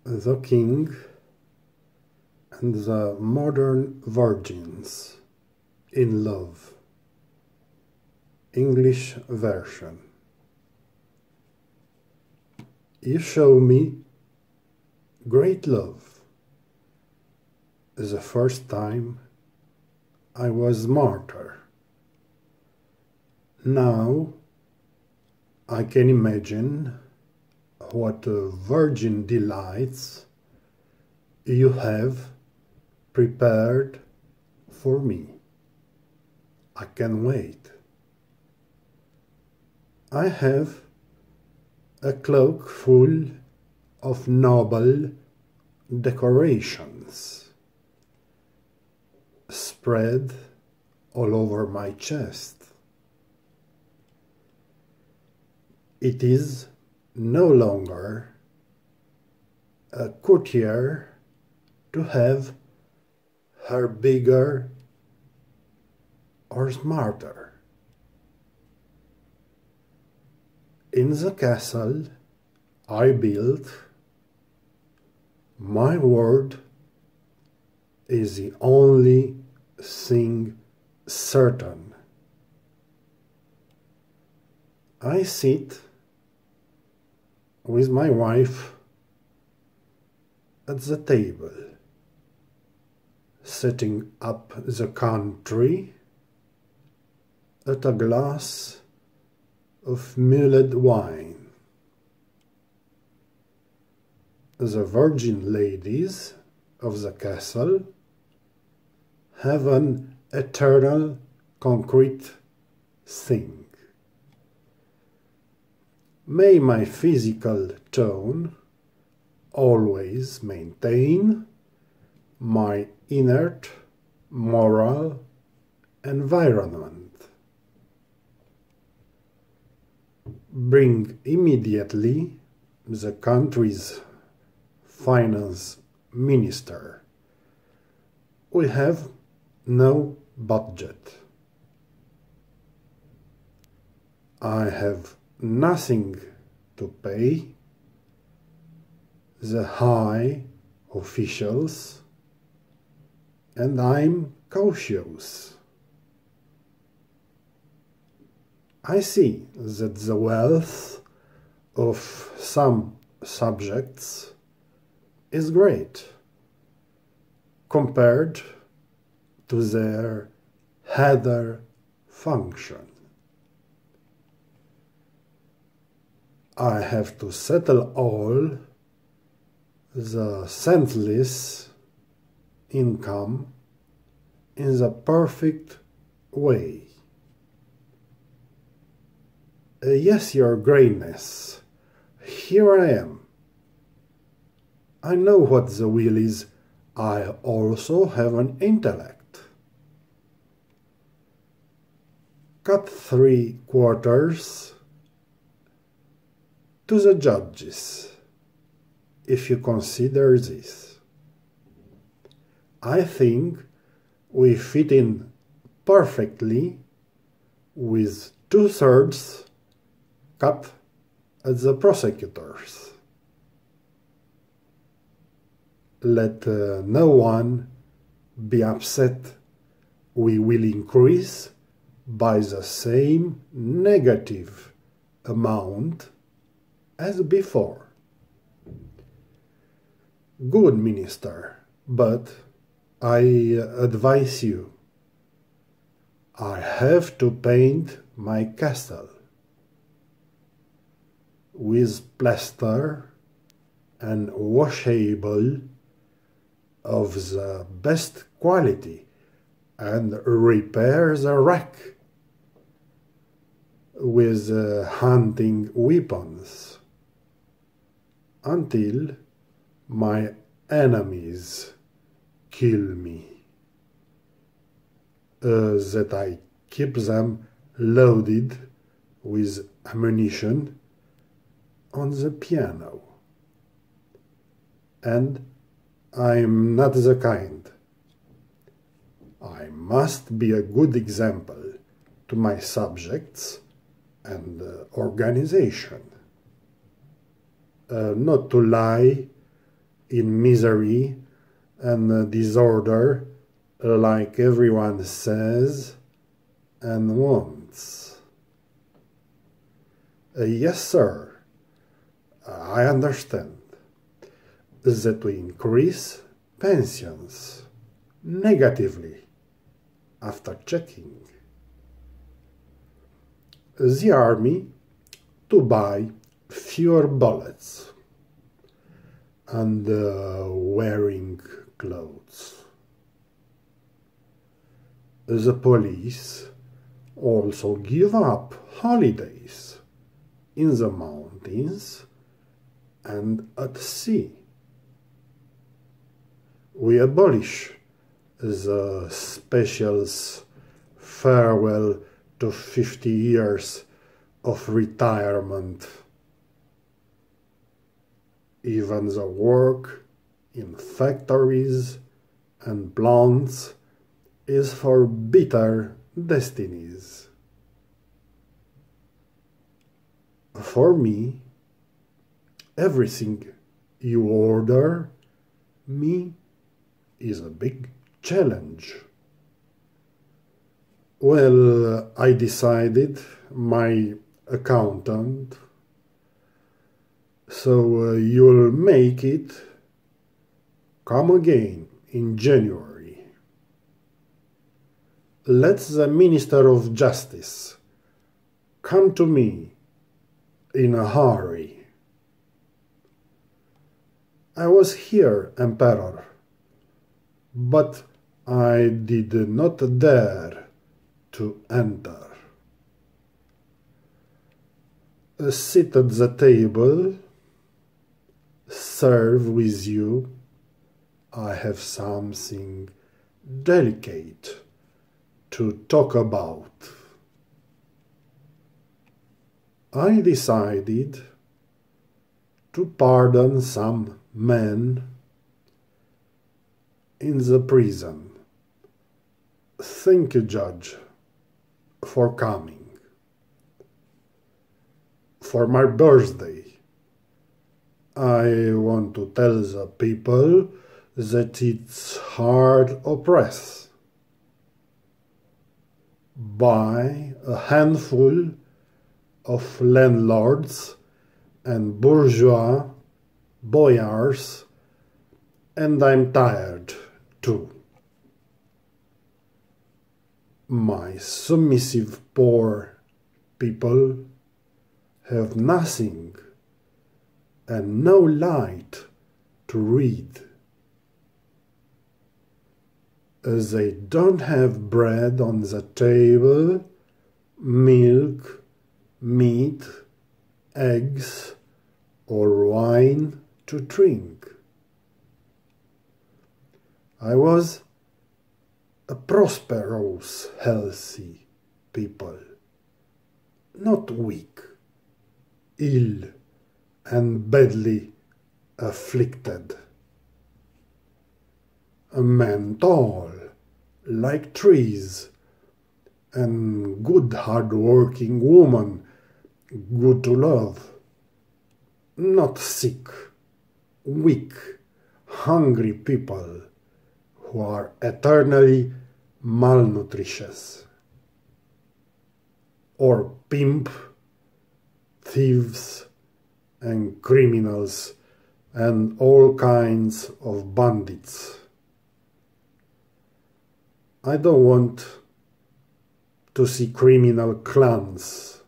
The King and the Modern Virgins, Inlove, English version. You show me great love. The first time I was martyr. Now I can imagine what virgin delights you have prepared for me. I can wait. I have a cloak full of noble decorations spread all over my chest. It is no longer a courtier to have her bigger or smarter. In the castle I built, my word is the only thing certain. I sit with my wife at the table, setting up the country at a glass of mulled wine. The virgin ladies of the castle have an eternal concrete thing. May my physical tone always maintain my inert moral environment. Bring immediately the country's finance minister. We have no budget. I have nothing to pay the high officials, and I'm cautious. I see that the wealth of some subjects is great compared to their header function. I have to settle all the senseless income in the perfect way. Yes, Your Greatness, here I am. I know what the will is. I also have an intellect. Cut 3/4 to the judges, if you consider this. I think we fit in perfectly with 2/3 cut at the prosecutors. Let no one be upset. We will increase by the same negative amount as before. Good, Minister, but I advise you. I have to paint my castle with plaster and washable of the best quality and repair the wreck with hunting weapons until my enemies kill me, that I keep them loaded with ammunition on the piano. And I'm not the kind. I must be a good example to my subjects and organization. Not to lie in misery and disorder, like everyone says and wants. Yes, sir, I understand that we increase pensions negatively after checking. The army to buy fewer bullets and wearing clothes. The police also give up holidays in the mountains and at sea. We abolish the specials farewell to 50 years of retirement. Even the work in factories and plants is for bitter destinies. For me, everything you order me is a big challenge. Well, I decided my accountant, so you'll make it come again in January. Let the Minister of Justice come to me in a hurry. I was here, Emperor, but I did not dare to enter. Sit at the table, serve with you. I have something delicate to talk about. I decided to pardon some men in the prison. Thank you, Judge, for coming. For my birthday, I want to tell the people that it's hard oppressed by a handful of landlords and bourgeois boyars, and I'm tired too. My submissive poor people have nothing and no light to read. As they don't have bread on the table, milk, meat, eggs, or wine to drink. I was a prosperous, healthy people, not weak, ill, and badly afflicted. A man tall, like trees, and good hard-working woman, good to love, not sick, weak, hungry people who are eternally malnutritious, or pimp, thieves, and criminals, and all kinds of bandits. I don't want to see criminal clans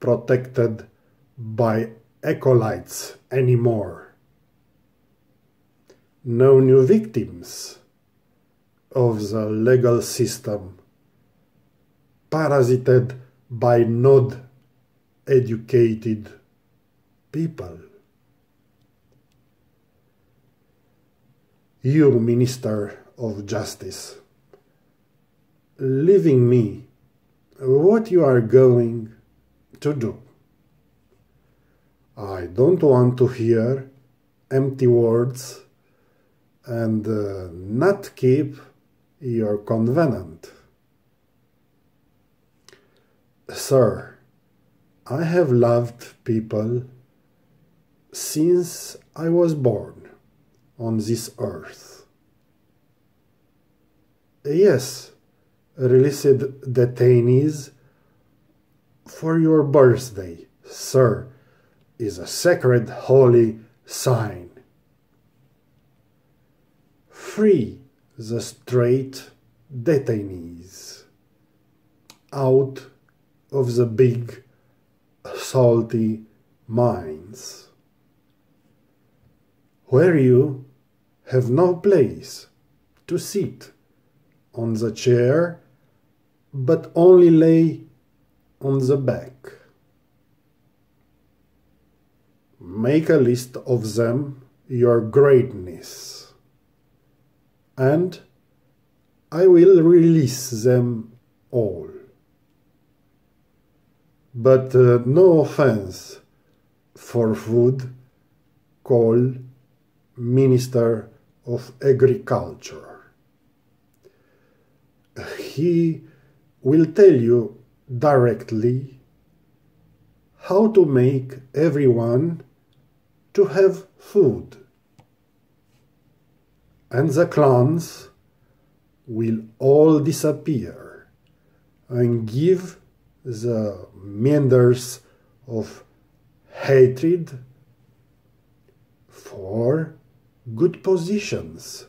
protected by acolytes anymore. No new victims of the legal system, parasited by not educated people. You, Minister of Justice, leaving me what you are going to do. I don't want to hear empty words and not keep your covenant. Sir, I have loved people since I was born, on this earth. Yes, released detainees, for your birthday, sir, is a sacred holy sign. Free the straight detainees out of the big salty mines, where you have no place to sit on the chair, but only lay on the back. Make a list of them, your greatness, and I will release them all. But no offense for food, call Minister of Agriculture. He will tell you directly how to make everyone to have food. And the clans will all disappear and give the meanders of hatred for good positions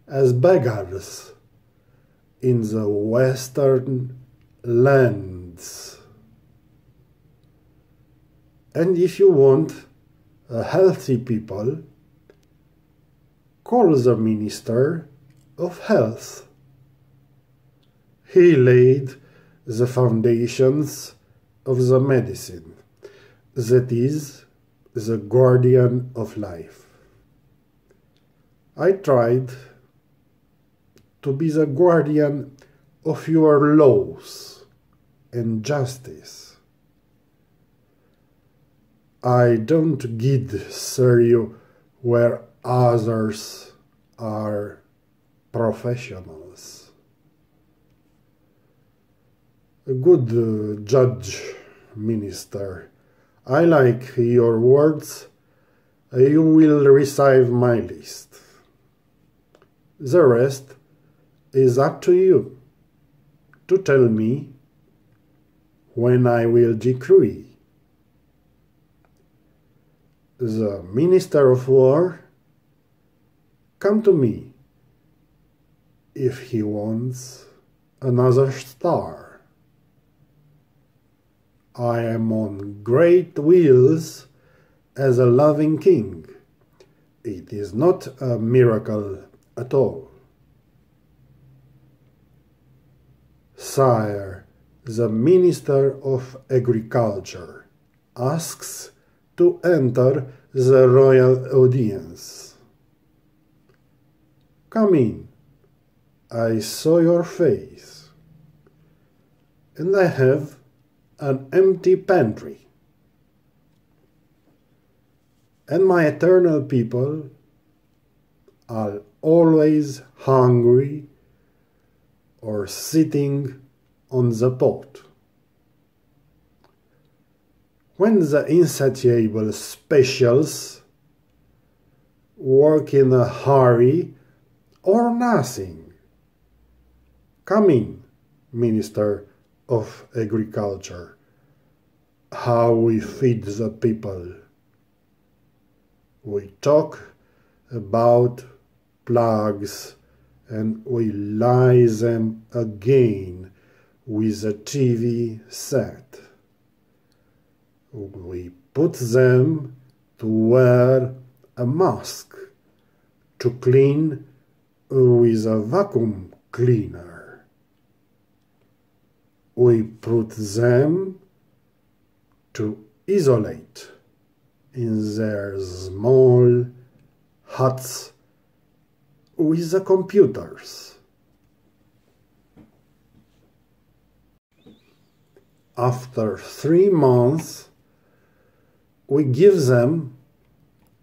as beggars in the western lands. And if you want a healthy people, call the Minister of Health. He laid the foundations of the medicine, that is, the guardian of life. I tried to be the guardian of your laws and justice. I don't guide you where others are professionals. A good judge, Minister. I like your words. You will receive my list. The rest is up to you to tell me when I will decree. The Minister of War, come to me if he wants another star. I am on great wheels as a loving king. It is not a miracle at all. Sire, the Minister of Agriculture asks to enter the royal audience. Come in. I saw your face. And I have an empty pantry. And my eternal people are always hungry or sitting on the pot. When the insatiable specials work in a hurry or nothing, come in, Minister of Agriculture. How we feed the people. We talk about plagues and we lie them again with a TV set. We put them to wear a mask, to clean with a vacuum cleaner. We put them to isolate in their small huts with the computers. After 3 months, we give them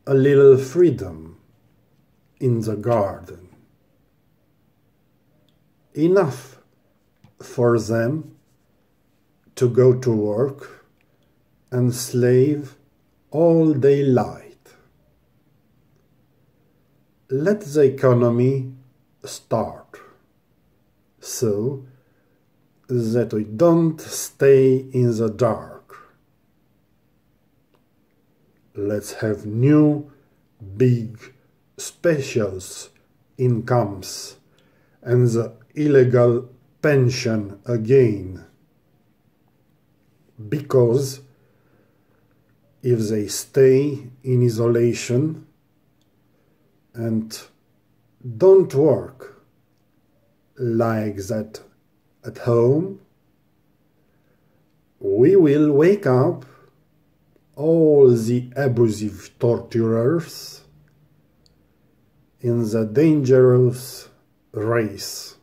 a little freedom in the garden. Enough for them to go to work and slave all daylight. let the economy start, so that we don't stay in the dark. Let's have new, big, specials incomes and the illegal pension again. Because if they stay in isolation and don't work like that at home, we will wake up all the abusive torturers in the dangerous race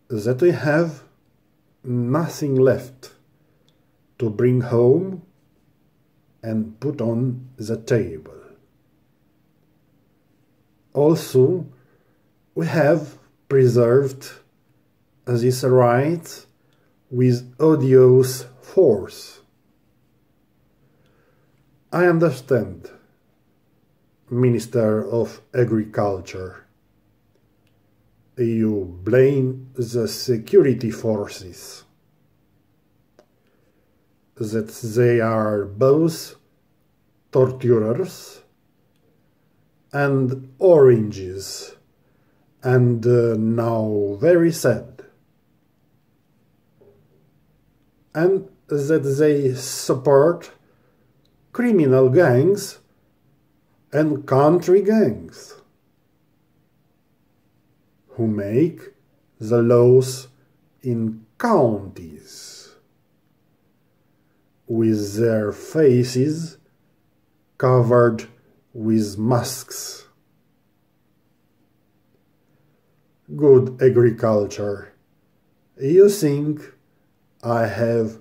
that we have nothing left to bring home and put on the table. Also, we have preserved this right with odious force. I understand, Minister of Agriculture. You blame the security forces, that they are both torturers and oranges, and now very sad, and that they support criminal gangs and country gangs who make the laws in counties with their faces covered with masks. Good agriculture, you think I have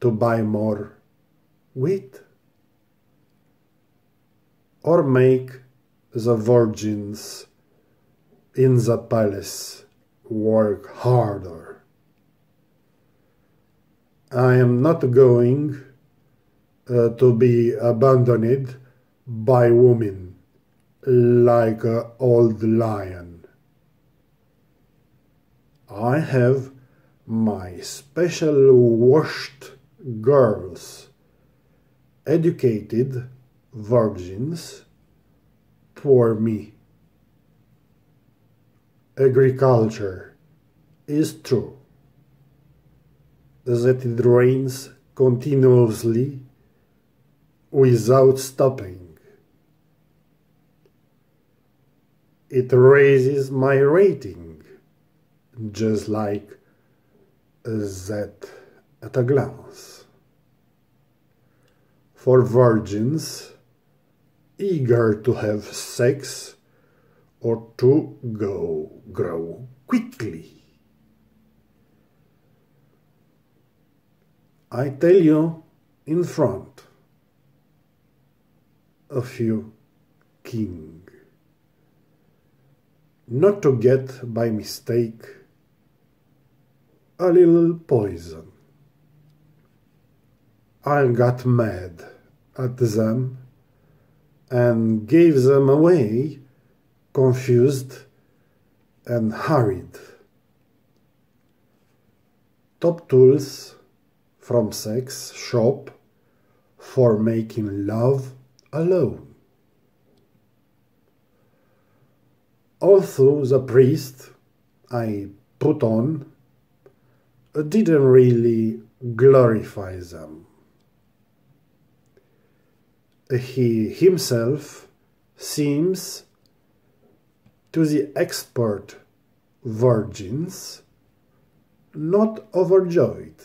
to buy more wheat? Or make the virgins in the palace work harder? I am not going to be abandoned by women like an old lion. I have my special washed girls, educated virgins for me. Agriculture is true that it rains continuously without stopping. It raises my rating, just like that at a glance. For virgins eager to have sex or to grow quickly. I tell you in front of you, king, not to get by mistake a little poison. I got mad at them and gave them away, confused and hurried. Top tools from sex shop for making love alone. Although the priest I put on didn't really glorify them. He himself seems to the expert virgins not overjoyed.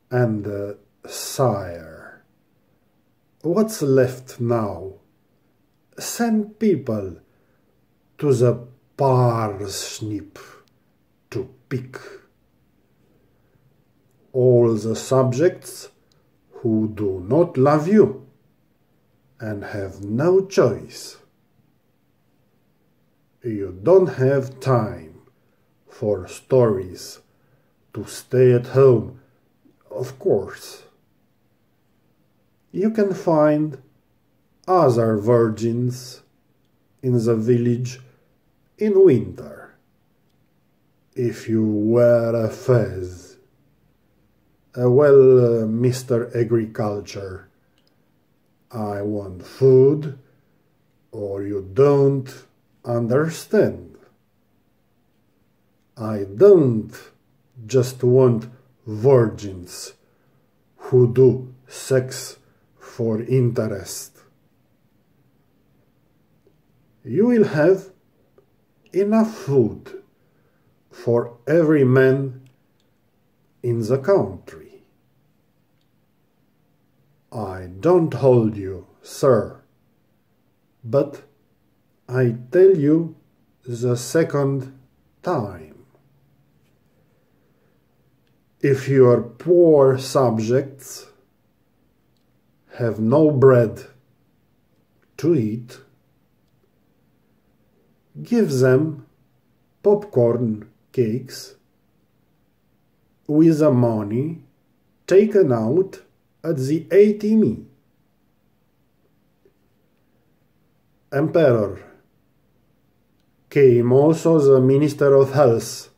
And sire, what's left now? Send people to the parsnip to pick. All the subjects who do not love you and have no choice. You don't have time for stories to stay at home, of course. You can find other virgins in the village in winter. If you wear a fez, well, Mr. Agriculture, I want food, or you don't understand. I don't just want virgins who do sex for interest. You will have enough food for every man in the country. I don't hold you, sir, but I tell you the second time. If your poor subjects have no bread to eat, give them popcorn cakes with the money taken out at the ATM. Emperor, came also the Minister of Health.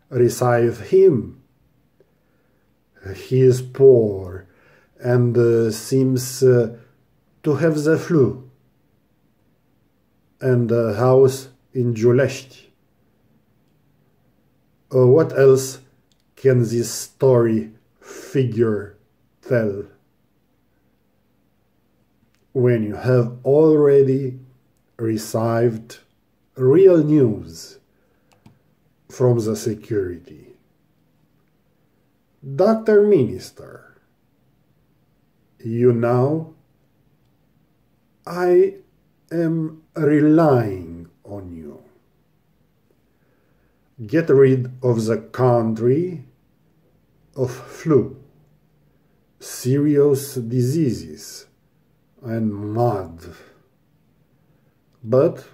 Receive him. He is poor and seems to have the flu and a house in Giulești. What else can this story figure tell? When you have already received real news from the security. Dr. Minister, you know, I am relying on you. Get rid of the country of flu, serious diseases, and mud. But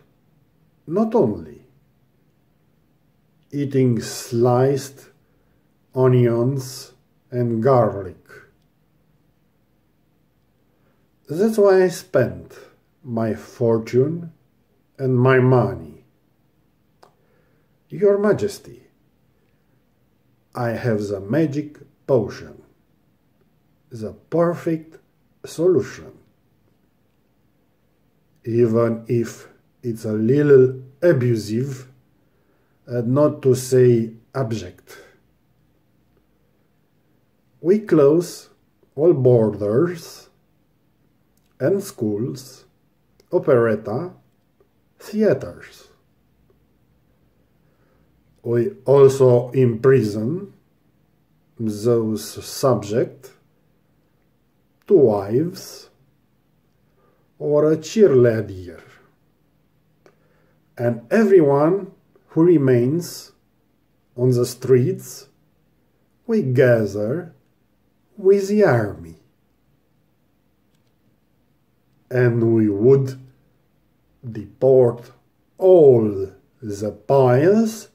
not only. Eating sliced onions and garlic. That's why I spent my fortune and my money. Your Majesty, I have the magic potion, the perfect solution. Even if it's a little abusive, not to say abject. We close all borders and schools, operetta, theaters. We also imprison those subject to wives or a cheerleader, and everyone who remains on the streets we gather with the army, and we would deport all the pious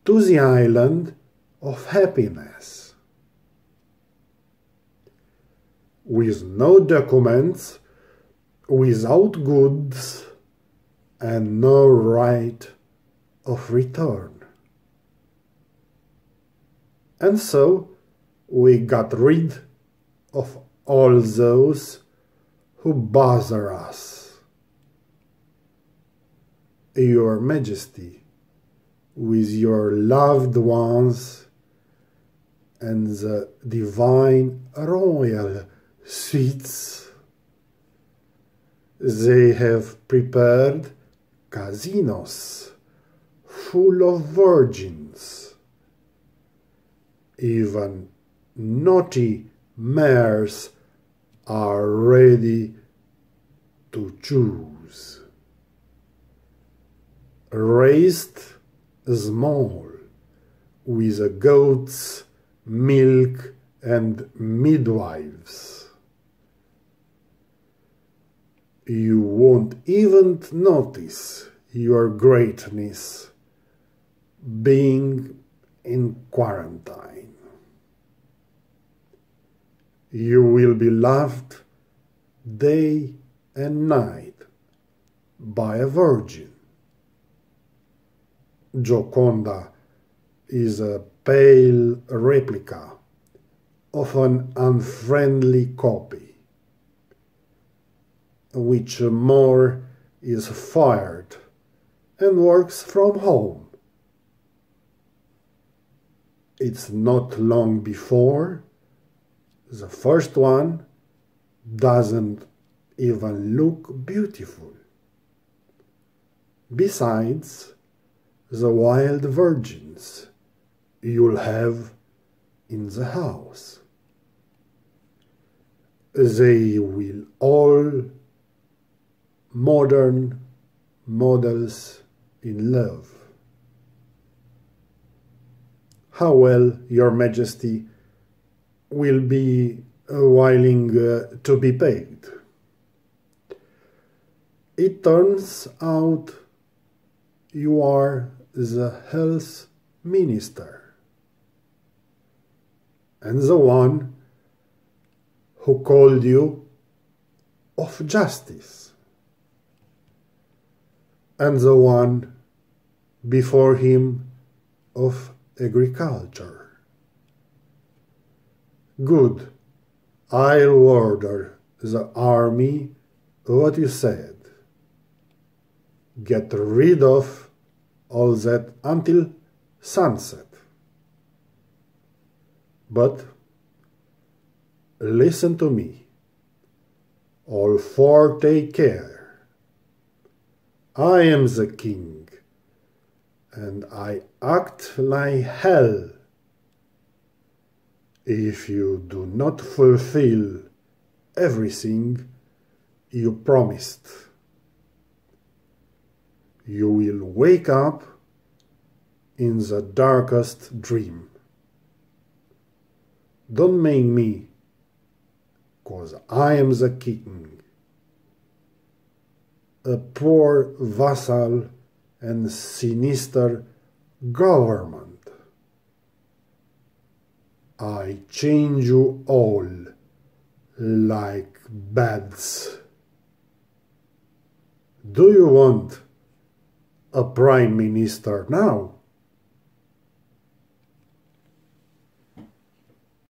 to the island of happiness, with no documents, without goods, and no right of return. And so we got rid of all those who bother us. Your Majesty, with your loved ones and the divine royal suites, they have prepared casinos full of virgins. Even naughty mares are ready to choose. Raised small, with goats, milk, and midwives. You won't even notice your greatness being in quarantine. You will be loved day and night by a virgin. Gioconda is a pale replica of an unfriendly copy, which more is fired and works from home. It's not long before the first one doesn't even look beautiful. Besides the wild virgins you'll have in the house. They will all modern models in love. How well your Majesty will be willing to be paid. It turns out you are the health minister, and the one who called you of justice, and the one before him of agriculture. Good, I'll order the army what you said. Get rid of all that until sunset. But listen to me. All four take care. I am the king, and I act like hell if you do not fulfill everything you promised. You will wake up in the darkest dream. Don't make me, 'cause I am the king, a poor vassal and sinister government. I change you all like beds. Do you want a prime minister now?